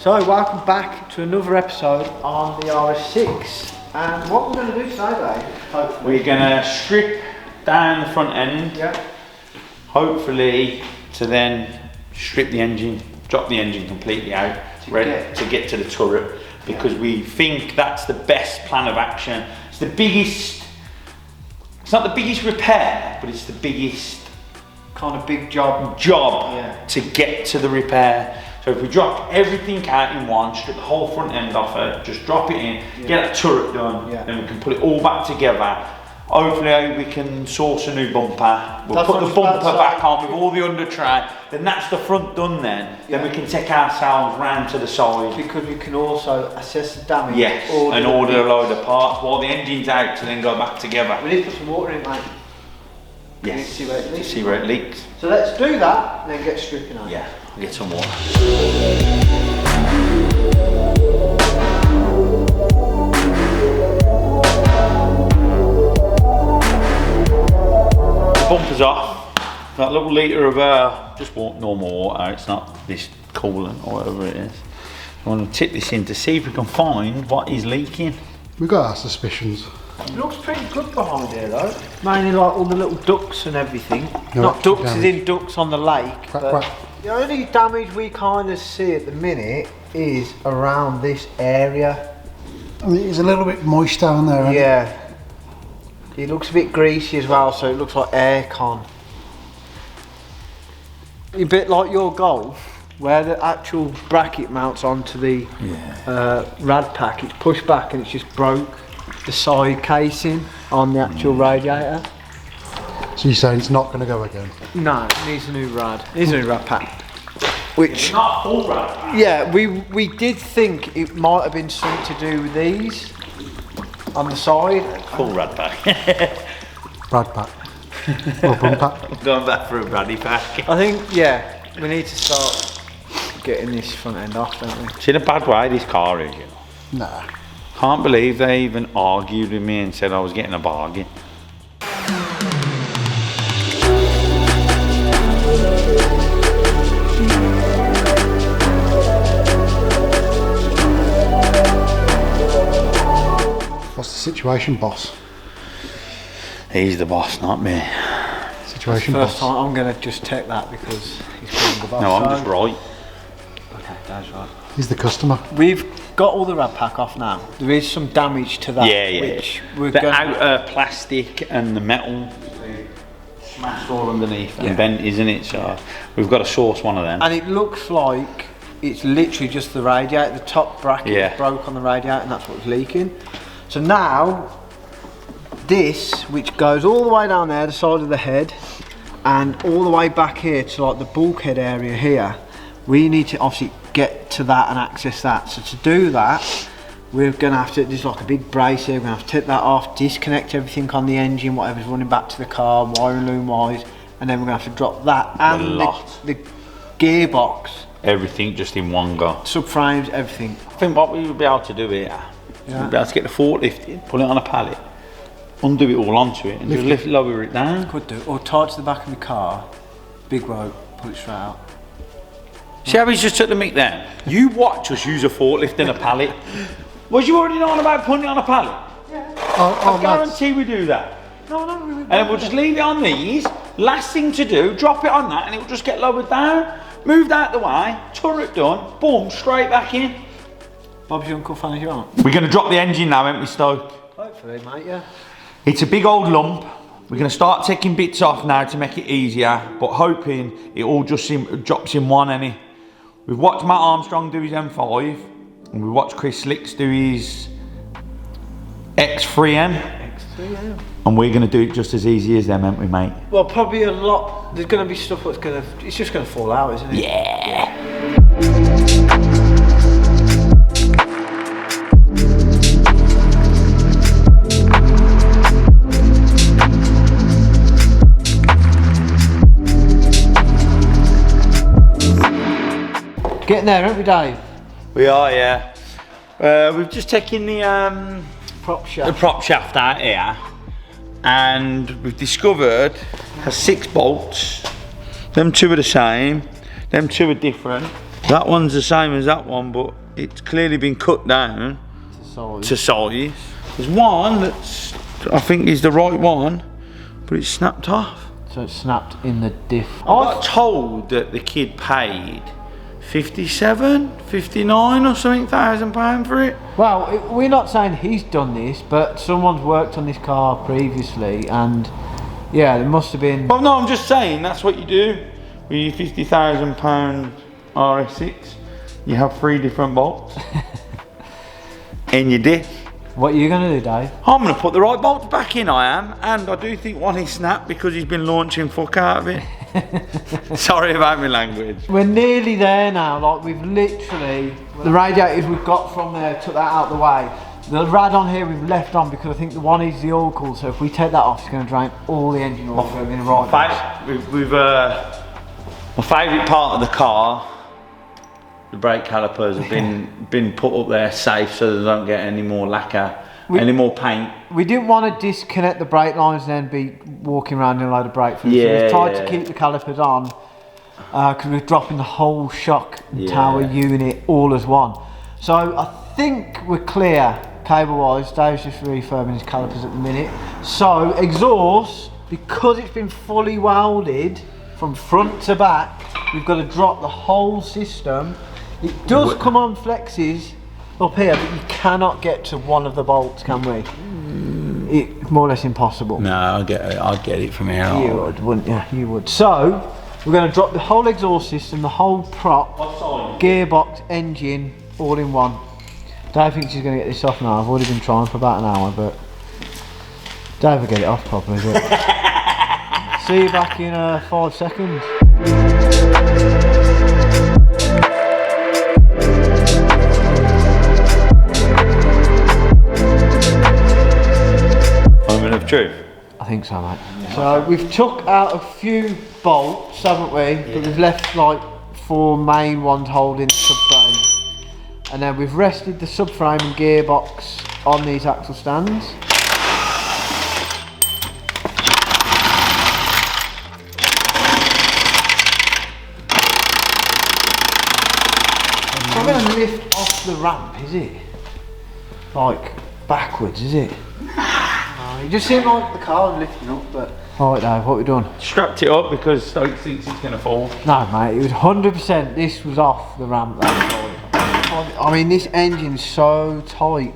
So welcome back to another episode on the RS6. And what we're going to do today, Dave, hopefully. We're going to strip down the front end. Yeah. Hopefully to then strip the engine, drop the engine completely out, ready to get to the turret, because we think that's the best plan of action. It's the biggest, it's not the biggest repair, but it's the biggest kind of big job to get to the repair. So if we drop everything out in one, strip the whole front end off it, just drop it in, get that turret done, then we can put it all back together. Hopefully we can source a new bumper. We'll put the bumper back on with all the under tray. Then that's the front done then. Then we can take ourselves round to the side. Because we can also assess the damage. Yes, and order a load of parts while the engine's out to then go back together. We need to put some water in, mate. Yes, see where it leaks. See where it leaks. So let's do that and then get stripping on. Yeah, get some water. Bumpers off. That little litre of just normal water, it's not this coolant or whatever it is. I want to tip this in to see if we can find what is leaking. We've got our suspicions. It looks pretty good behind here though. Mainly like all the little ducts and everything. No, not ducts as in ducts on the lake. Quack. The only damage we kind of see at the minute is around this area. I mean, it's a little bit moist down there. Yeah. It looks a bit greasy as well, so it looks like aircon. A bit like your Golf, where the actual bracket mounts onto the rad pack. It's pushed back and it's just broke the side casing on the actual radiator. So you're saying it's not going to go again? No, it needs a new rad. It needs a new rad pack. Which, it's not full rad pack. Yeah, we did think it might have been something to do with these on the side. Full rad pack. Rad pack. Or bum pack. I'm going back for a braddy pack. I think, we need to start getting this front end off, don't we? It's in a bad way, this car is, you know. Nah. Can't believe they even argued with me and said I was getting a bargain. What's the situation, boss? He's the boss, not me. Situation, First boss. time I'm going to just take that because he's being the boss. No, I'm just right. Okay, that's right. He's the customer. We've got all the rad pack off now. There is some damage to that. Which we're the going outer plastic and the metal smashed all underneath and bent, isn't it? So we've got to source one of them. And it looks like it's literally just the radiator. The top bracket broke on the radiator, and that's what's leaking. So now, this, which goes all the way down there, the side of the head, and all the way back here to like the bulkhead area here, we need to obviously get to that and access that. So to do that, we're going to have to, there's like a big brace here, we're going to have to take that off, disconnect everything on the engine, whatever's running back to the car, wiring loom wise, and then we're going to have to drop that and the gearbox. Everything just in one go. Subframes, everything. I think what we would be able to do here, we'd be able to get the forklift in, put it on a pallet, undo it all onto it, and just lower it down. Could do, or tie it to the back of the car, big rope, pull it straight out. See how he's just took the mic there? You watch us use a forklift and a pallet. Was you already knowing about putting it on a pallet? Yeah. I guarantee we do that. No. And then we'll just leave it on these. Last thing to do, drop it on that and it will just get lowered down. Moved out the way, turret done, boom, straight back in. Bob's your uncle fan if you want. We're going to drop the engine now, aren't we, Stoke? Hopefully, mate, yeah. It's a big old lump. We're going to start taking bits off now to make it easier, but hoping it all just drops in one, any. We've watched Matt Armstrong do his M5, and we watched Chris Slicks do his X3M. X3M. And we're going to do it just as easy as them, ain't we, mate? Well, probably a lot. There's going to be stuff that's going to, it's just going to fall out, isn't it? Yeah. Getting there, aren't we, Dave? We are, yeah. We've just taken the Prop shaft. The prop shaft out here, and we've discovered has 6 bolts. Them 2 are the same, them 2 are different. That one's the same as that one, but it's clearly been cut down to size. There's one that's, I think is the right one, but it's snapped off. So it's snapped in the diff. I got told that the kid paid 57, 59 or something £1,000 for it. Well, we're not saying he's done this, but someone's worked on this car previously, and yeah, there must have been. Well, no, I'm just saying that's what you do with your £50,000 RS6. You have 3 different bolts in your diff. What are you going to do, Dave? I'm going to put the right bolts back in, I am, and I do think one is snapped because he's been launching fuck out of it. Sorry about my language. We're nearly there now, like we've literally, the radiators we've got from there, took that out of the way. The rad on here we've left on because I think the one is the oil cool, so if we take that off it's going to drain all the engine oil. My favourite part of the car, the brake calipers have been put up there safe so they don't get any more lacquer, any more paint. We didn't want to disconnect the brake lines and then be walking around in a load of brake fluid. So we've tried to keep the calipers on because we're dropping the whole shock tower unit all as one. So I think we're clear cable wise. Dave's just refurbing his calipers at the minute. So exhaust, because it's been fully welded from front to back, we've got to drop the whole system. It does come on flexes up here, but you cannot get to one of the bolts, can we? It's more or less impossible. No, I'd get it from here. You would, wouldn't you? You would. So, we're going to drop the whole exhaust system, the whole prop, gearbox, engine, all in one. Dave thinks he's going to get this off now. I've already been trying for about an hour, but Dave will get it off properly. See you back in 5 seconds. Moment of truth. I think so, mate. So we've took out a few bolts, haven't we? But we've left like 4 main ones holding the subframe. And then we've rested the subframe and gearbox on these axle stands. It's not going to lift off the ramp, is it? Like backwards, is it? It just seemed like the car was lifting up, but... Alright Dave, what are we doing? Strapped it up because Stokes thinks it's going to fall. No mate, it was 100% this was off the ramp that side. I mean, this engine's so tight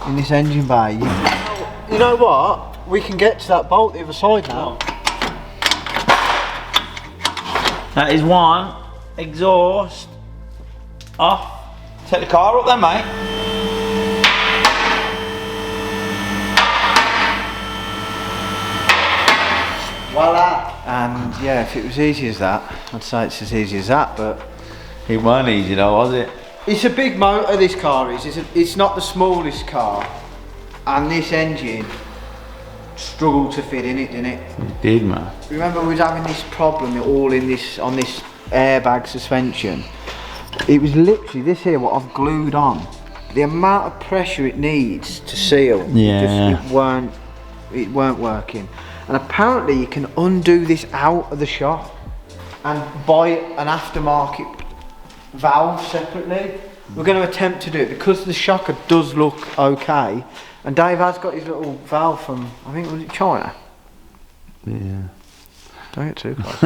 in this engine bay. You know what? We can get to that bolt the other side now. That is one exhaust off. Take the car up then, mate. Voila! And yeah, if it was easy as that, I'd say it's as easy as that, but... It weren't easy though, was it? It's a big motor, this car is. It's not the smallest car. And this engine struggled to fit in it, didn't it? It did, man. Remember we was having this problem all in this, on this airbag suspension. It was literally this here, what I've glued on. The amount of pressure it needs to seal, it weren't working. And apparently you can undo this out of the shop and buy an aftermarket valve separately. We're going to attempt to do it because the shocker does look okay. And Dave has got his little valve from, I think, was it China? Yeah. Don't get too close.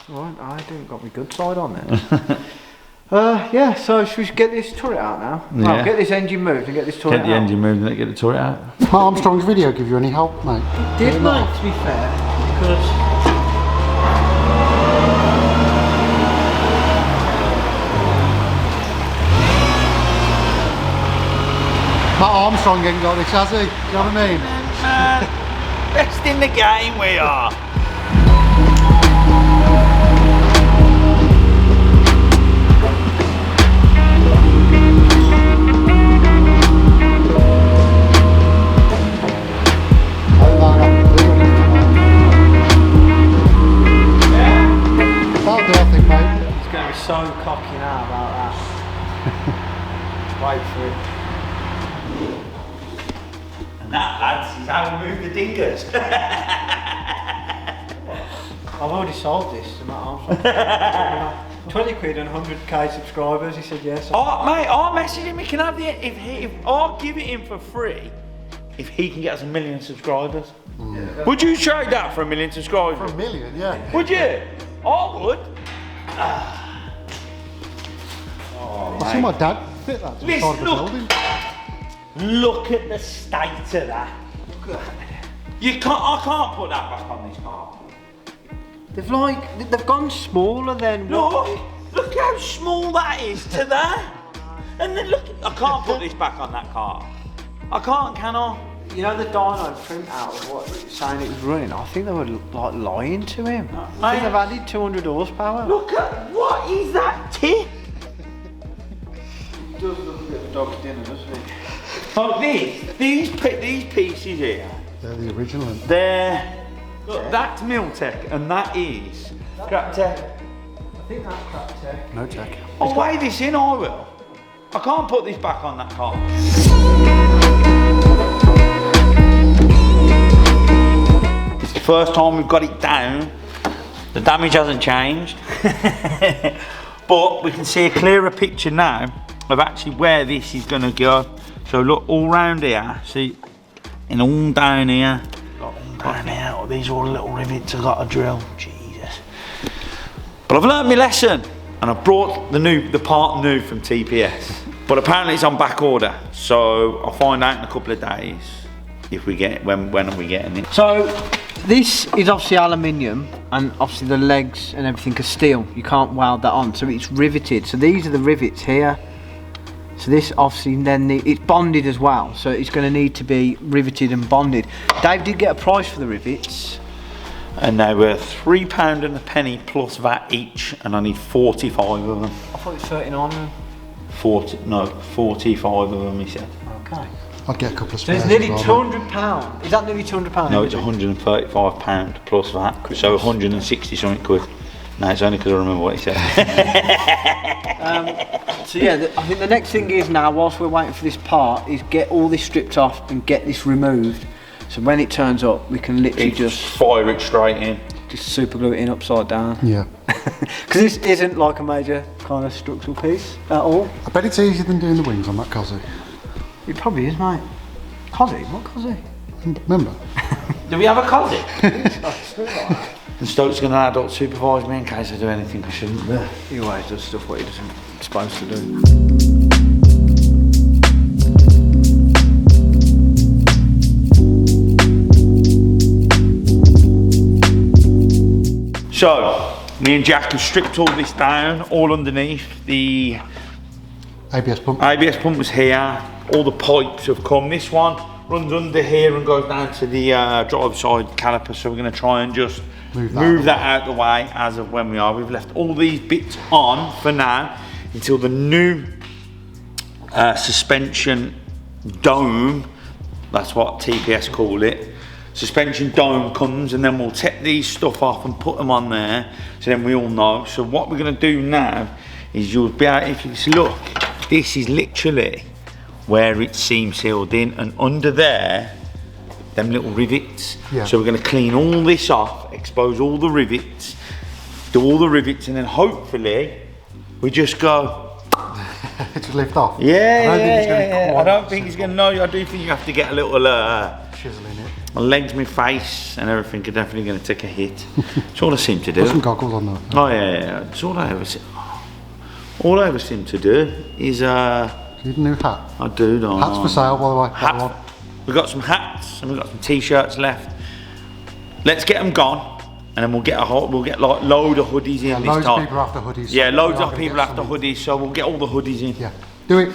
Alright, I didn't got my good side on there. Yeah, so should we get this turret out now? Yeah. Well, get this engine moved and get this turret out. Get the engine moved and then get the turret out. Matt Armstrong's video give you any help, mate? It did, mate, to be fair, because... Matt Armstrong ain't got this, has he? You know what I mean? Best in the game we are. That'll do, I think, mate. He's going to be so cocky now about that. Wait for it. And that, lads, is how we move the dinkers. already sold this to Matt Armstrong. 20 quid and 100k subscribers, he said yes. Oh, mate, I'll message him, he can have the, if I'll give it him for free, if he can get us 1 million subscribers. Yeah. Would you trade that for 1 million subscribers? For 1 million, yeah. Would you? I would. I see my dad fit that to the side of the building. Look at the state of that. Look at that. I can't put that back on this car. They've gone smaller than Look how small that is to that. And then look, I can't put this back on that car. I can't, can I? You know the dyno printout of what it's saying it was running? I think they were like lying to him. I think they've added 200 horsepower. Look at, what is that tip? It does look a bit of a dog's dinner, doesn't it? Oh, these pieces here. They're the original. Look, that's Miltech and that is Craptech. I think that's Craptech. No tech. I'll weigh this in, I will. I can't put this back on that car. It's the first time we've got it down. The damage hasn't changed. But we can see a clearer picture now of actually where this is going to go. So look, all round here, see, and all down here. Down here, oh, these are all little rivets I've got to drill. Jesus. But I've learned my lesson and I've brought the part new from TPS. But apparently it's on back order. So I'll find out in a couple of days if we get when are we getting it. So this is obviously aluminium and obviously the legs and everything are steel. You can't weld that on, so it's riveted. So these are the rivets here. So this obviously then it's bonded as well, so it's going to need to be riveted and bonded. Dave did get a price for the rivets. And they were £3 and a penny plus VAT each, and I need 45 of them. I thought it was 39. 45 of them, he said. Okay. I'll get a couple of So spares. it's nearly £200. Is that nearly £200? No, it's £135 plus VAT, so 160 something quid. No, it's only because I remember what he said. So yeah, I think the next thing is now, whilst we're waiting for this part, is get all this stripped off and get this removed. So when it turns up, we can literally just fire it straight in. Just super glue it in upside down. Yeah. Because this isn't like a major kind of structural piece at all. I bet it's easier than doing the wings on that Cosy. It probably is, mate. Cosy? What Cosy? Remember? Do we have a Cosy? And Stokes going to adult supervise me in case I do anything I shouldn't do. He always does stuff what he doesn't supposed to do. So, me and Jack have stripped all this down, all underneath. The ABS pump. ABS pump was here, all the pipes have come. This one runs under here and goes down to the driver's side caliper, so we're going to try and just move that out the way as of when we are. We've left all these bits on for now until the new suspension dome, that's what TPS call it, suspension dome comes, and then we'll take these stuff off and put them on there so then we all know. So what we're going to do now is you'll be able, if you just look, this is literally where it's seam sealed in, and under there them little rivets. Yeah. So we're going to clean all this off, expose all the rivets, do all the rivets, and then hopefully we just go Just lift off. I don't think he's going to know. I do think you have to get a little chisel in it. my legs, my face and everything are definitely going to take a hit. It's all I seem to do. Put some goggles on though. Oh yeah. It's all I ever seem to do is You need a new hat. I do, don't I? Hats for sale, by the way. We've got some hats and we've got some t-shirts left. Let's get them gone, and then we'll get like load of hoodies in this loads time. of people are after hoodies. Yeah, so loads we are of gonna people get after some hoodies, so we'll get all the hoodies in. Yeah, do it.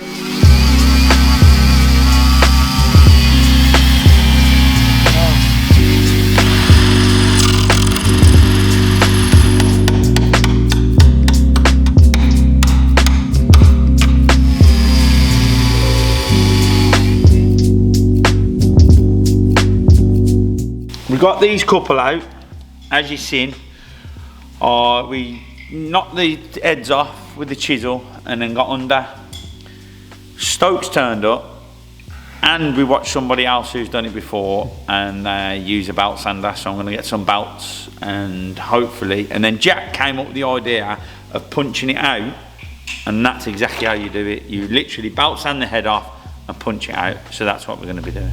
We got these couple out, as you've seen. We knocked the heads off with the chisel and then got under. Stokes turned up And we watched somebody else who's done it before and use a belt sander, so I'm going to get some belts and hopefully, and then Jack came up with the idea of punching it out, and that's exactly how you do it. You literally belt sand the head off and punch it out, so that's what we're going to be doing.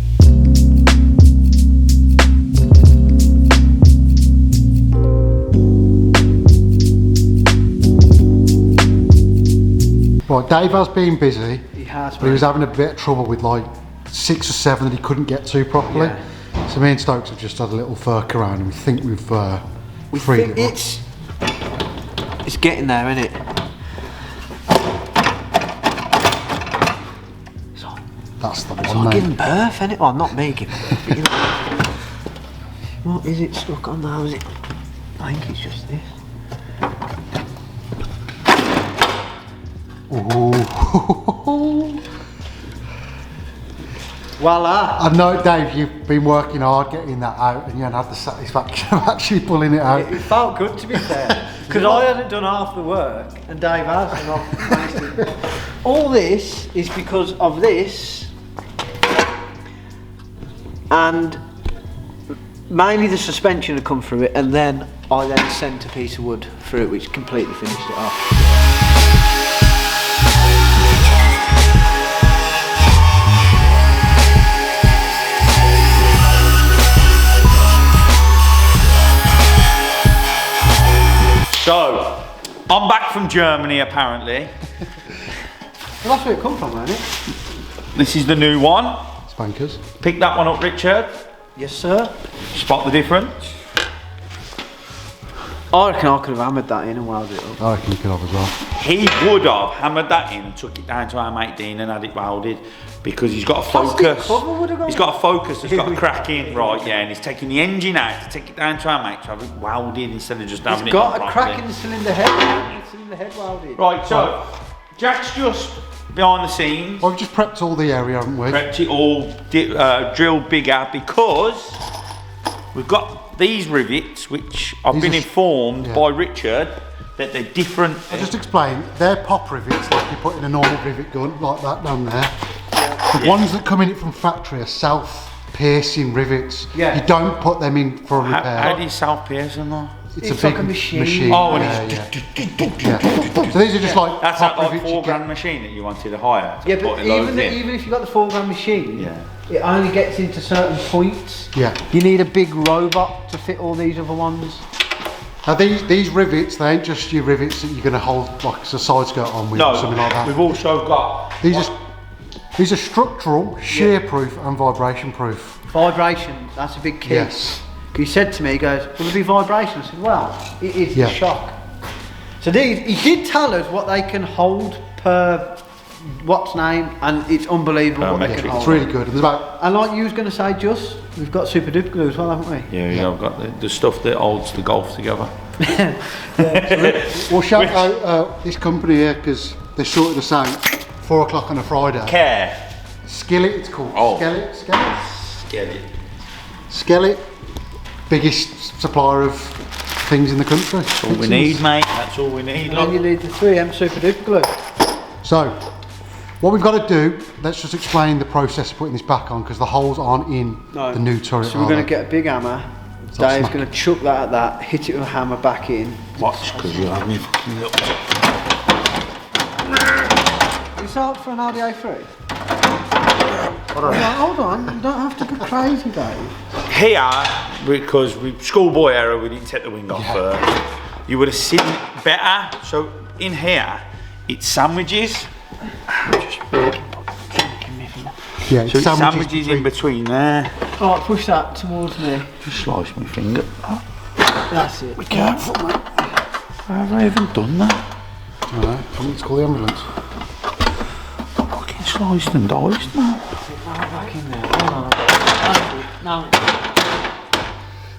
Right, Dave has been busy. He has, but he was having a bit of trouble with like 6 or 7 that he couldn't get to properly. Yeah. So me and Stokes have just had a little furk around and we think we've freed it. It's getting there, isn't it? That's the It's one, like mate. giving birth, isn't it? Well, not me giving birth, but you know. What is it stuck on now? Is it? I think it's just this. Ooh. Voila! I know, Dave, you've been working hard getting that out and you haven't had the satisfaction of actually pulling it out. It felt good, to be fair, because I hadn't done half the work and Dave has, and I've managed to. All this is because of this, and mainly the suspension had come through it, and then I then sent a piece of wood through it which completely finished it off. So, I'm back from Germany apparently. Well, that's where it come from, isn't it? This is the new one. Spankers. Pick that one up, Richard. Yes, sir. Spot the difference. I reckon I could have hammered that in and welded it up. I reckon you could have as well. He would have hammered that in and took it down to our mate Dean and had it welded because he's got a Plastic focus. cover would have gone. He's got a focus that's got a crack in, right? Yeah, and he's taking the engine out to take it down to our mate to have it welded instead of just having It's it. got done a crack properly. in the cylinder head. The cylinder head welded. Right, so Jack's just behind the scenes. Well, we've just prepped all the area, haven't we? Prepped it all, drilled bigger because we've got these rivets, which I've been informed by Richard that they're different. I'll just explain. They're pop rivets, like you put in a normal rivet gun, like that down there. The ones that come in it from factory are self-piercing rivets. Yeah. You don't put them in for a repair. How do you self-pierce them though? It's like a machine. Oh, yeah, and yeah. So these are just like that's pop that like rivets you £4 get. machine that you wanted to hire. To Yeah, put but loads in. even if you've got the 4 grand machine, it only gets into certain points. Yeah. You need a big robot to fit all these other ones. Now these rivets, they ain't just your rivets that you're going to hold like a side skirt on with or something like that. We've also got These are structural, shear-proof and vibration-proof. Vibration, that's a big key. Yes. He said to me, he goes, will there be vibration? I said, well, it is the shock. So these, he did tell us what they can hold per what's name, and it's unbelievable what they can hold. It's really good. And like you was going to say, Just, we've got super duper glue as well, haven't we? Yeah, I've got the stuff that holds the golf together. We'll shout out this company here because they sorted us out 4 o'clock on a Friday. Care. Skillet, it's called. Oh. Skillet. Biggest supplier of things in the country. That's all we need, mate. That's all we need. And then you need the 3M super duper glue. So, what we've got to do, let's just explain the process of putting this back on because the holes aren't in the new turret. So we're going to get a big hammer. So Dave's going to chuck that at that, hit it with a hammer back in. Watch, because you'll have me fucking look. Is that for an Audi A3? Hold on, you don't have to go crazy, Dave. Here, because we schoolboy error, we didn't take the wing off first. You would have seen it better. So in here, it's sandwiches. Yeah, so it's sandwiches in between there. Oh, push that towards me. Just slice my finger. That's it. Be careful, mate. Have I even done that? Alright, I need to call the ambulance. Fucking sliced and diced now. Back in there. Now.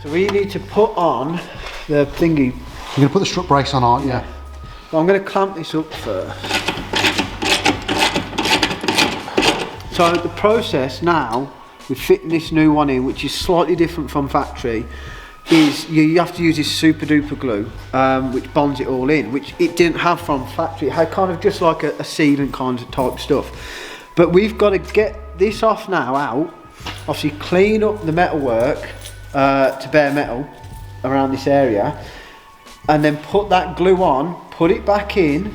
So we need to put on the thingy. You're going to put the strut brace on, aren't you? Yeah. So I'm going to clamp this up first. So the process now with fitting this new one in, which is slightly different from factory, is you have to use this super duper glue, which bonds it all in, which it didn't have from factory. It had kind of just like a sealant kind of type stuff. But we've got to get get this off now, out, obviously clean up the metalwork to bare metal around this area, and then put that glue on, put it back in,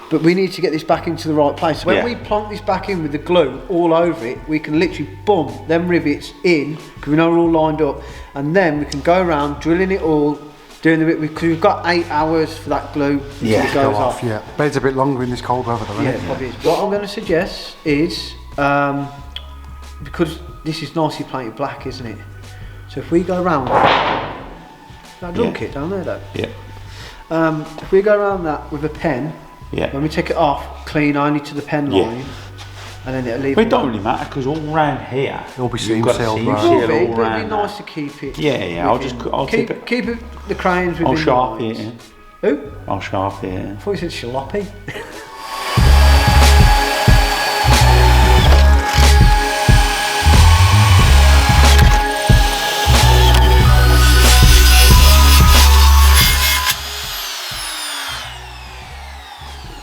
but we need to get this back into the right place. So when we plonk this back in with the glue all over it, we can literally boom them rivets in, because we know we're all lined up, and then we can go around drilling it all, doing the bit, because we've got 8 hours for that glue to go off. Yeah, but it's a bit longer in this cold weather though, isn't it? Probably is. What I'm going to suggest is, because this is nicely painted black, isn't it? So if we go around that drum kit down there though. Yeah. If we go around that with a pen, when we take it off, clean only to the pen line, and then it'll leave. It don't really matter, because all around here, it'll be seam sealed. It'll be nice to keep it. Yeah, I'll keep it. Keep it, the cranes within. I'll sharpie it in. Who? I'll sharpie it in. I thought you said jalopy.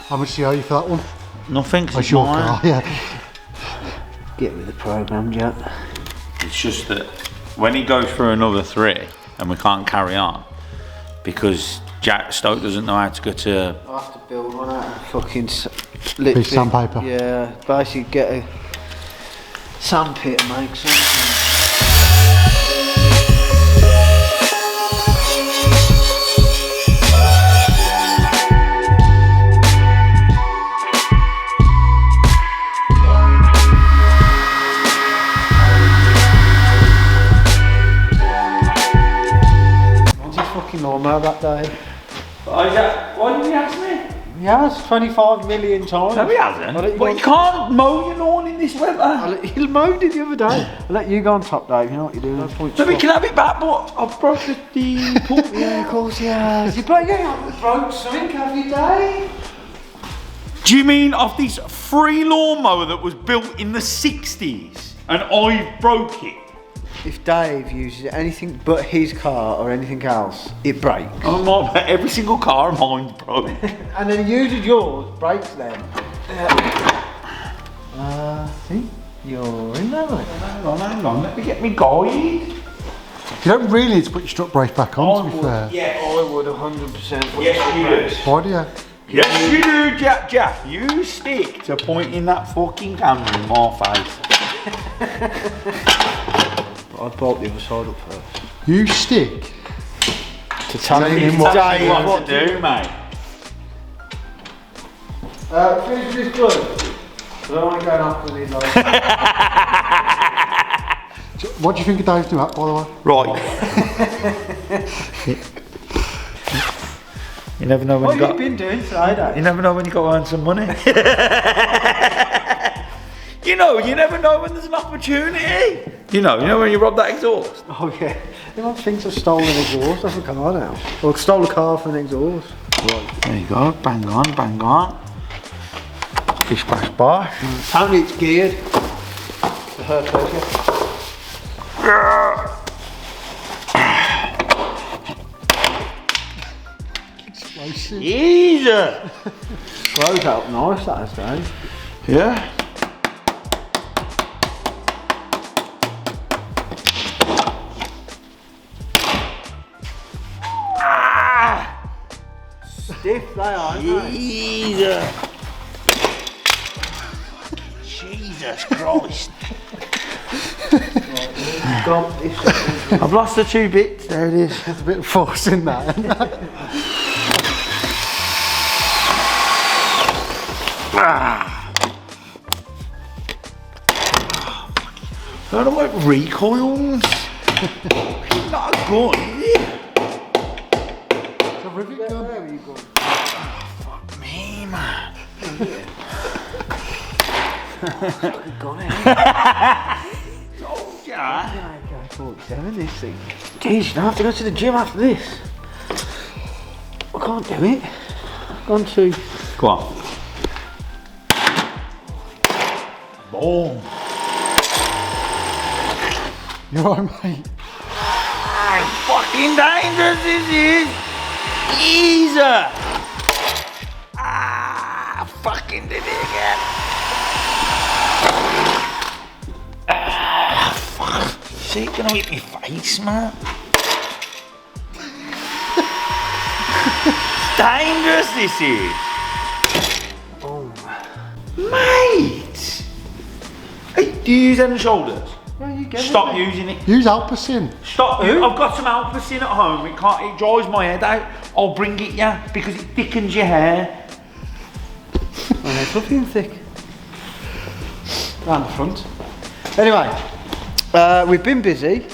How much do you owe you for that one? Nothing, That's your car, yeah. Get with the programme, Jack. It's just that when he goes through another 3 and we can't carry on because Jack Stoke doesn't know how to go to... I'll have to build one out of fucking... Piece of sandpaper. Yeah, basically get a sandpit and make something. Lawnmower that day. Why didn't he ask me? He has 25 million times. No, he hasn't. But you can't mow your lawn in this weather. He mowed it the other day. I'll let you go on top, Dave. You know what you're doing. So we can have it back, but I've broke the pump. Yeah, of course, yeah. You broke something, have you, Dave? Do you mean of this free lawnmower that was built in the 60s and I broke it? If Dave uses anything but his car or anything else, it breaks. Oh, every single car of mine's broke. And then he uses yours, breaks them. See? You're in there, mate. Hang on, let me get me guide. You don't really need to put your strut brace back on, to be fair. Yeah, I would 100%. Yes, you do. Why do you? Yes, you do, Jack. You stick to pointing that fucking camera in my face. I'd bolt the other side up first. You stick to tell him what to do, mate. Finish this glue. I don't want to go off with these lights. What do you think of Dave's new app, by the way? Right. You never know when what have you been doing today, Dave? You never know when you got to earn some money. You never know when there's an opportunity. You know when you rob that exhaust. Oh yeah. Everyone thinks I've stolen an exhaust off a car now. Or stole a car from an exhaust. Right, there you go. Bang on, bang on. Fish bash bash. Apparently it's geared. For her pleasure. Explosive. Jesus. Glows out nice, that is, Dave. Yeah. Stiff they are, aren't Jesus. Jesus Christ. I've lost the 2 bits. There it is. There's a bit of force in that. I don't know what recoils. It's not a gun, is it? It's a rivet gun. Where are you going? Fuck me, man. Oh, yeah. 47 this thing. Jeez, you don't have to go to the gym after this. I can't do it. I've gone to... Go on. Boom. You're right, mate. Fucking dangerous this is. Easy. Fucking did it again. See, it's gonna hit my face, man. It's dangerous, this is. Oh. Mate! Hey, do you use Head and Shoulders? Yeah, you get Stop using it. Use Alpacin. Stop. I've got some Alpacin at home. It dries my head out. I'll bring it, yeah, because it thickens your hair. My hair's fluffy and thick. Round the front. Anyway, we've been busy.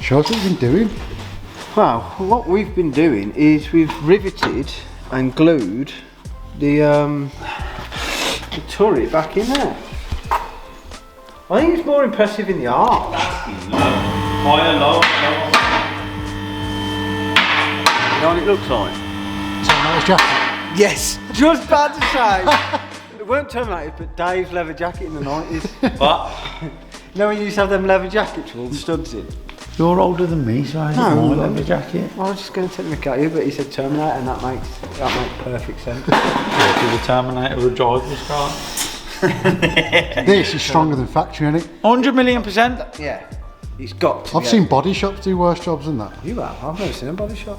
Show us what you've been doing. Well, what we've been doing is we've riveted and glued the turret back in there. I think it's more impressive in the arch. Higher, low. You know what it looks like? Terminator's jacket. Yes, just about to say. It weren't Terminated, but Dave's leather jacket in the 90s. What? You know when you used to have them leather jackets with all the studs in? You're older than me, so I have my leather jacket. I was just going to take the mick at you, but he said Terminator, and that makes perfect sense. Yeah, the Terminator would drive this car. This is stronger than factory, isn't it? 100,000,000%. Yeah, it's got to. I've seen body shops do worse jobs than that. You have? I've never seen a body shop.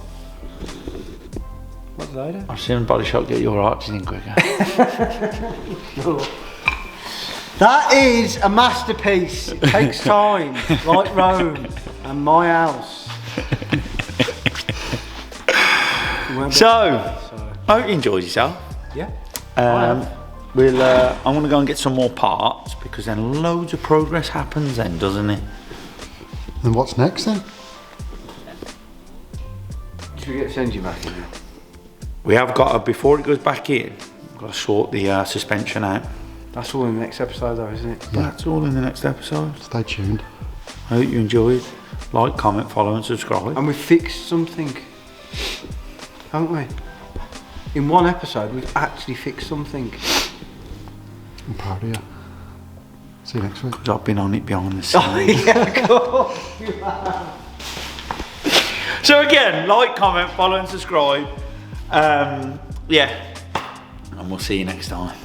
What did I do? I've seen a body shop get your arches in quicker. That is a masterpiece. It takes time, like Rome and my house. So, I hope you enjoyed yourself. Yeah. I'm going to go and get some more parts because then loads of progress happens then, doesn't it? And what's next then? Should we send you back in there? We have got to, before it goes back in, we've got to sort the suspension out. That's all in the next episode though, isn't it? Yeah. That's all in the next episode. Stay tuned. I hope you enjoyed. Like, comment, follow and subscribe. And we fixed something, haven't we? In one episode we've actually fixed something. I'm proud of you. See you next week. Because I've been on it behind the scenes. Oh yeah, cool. So again, like, comment, follow and subscribe. Yeah. And we'll see you next time.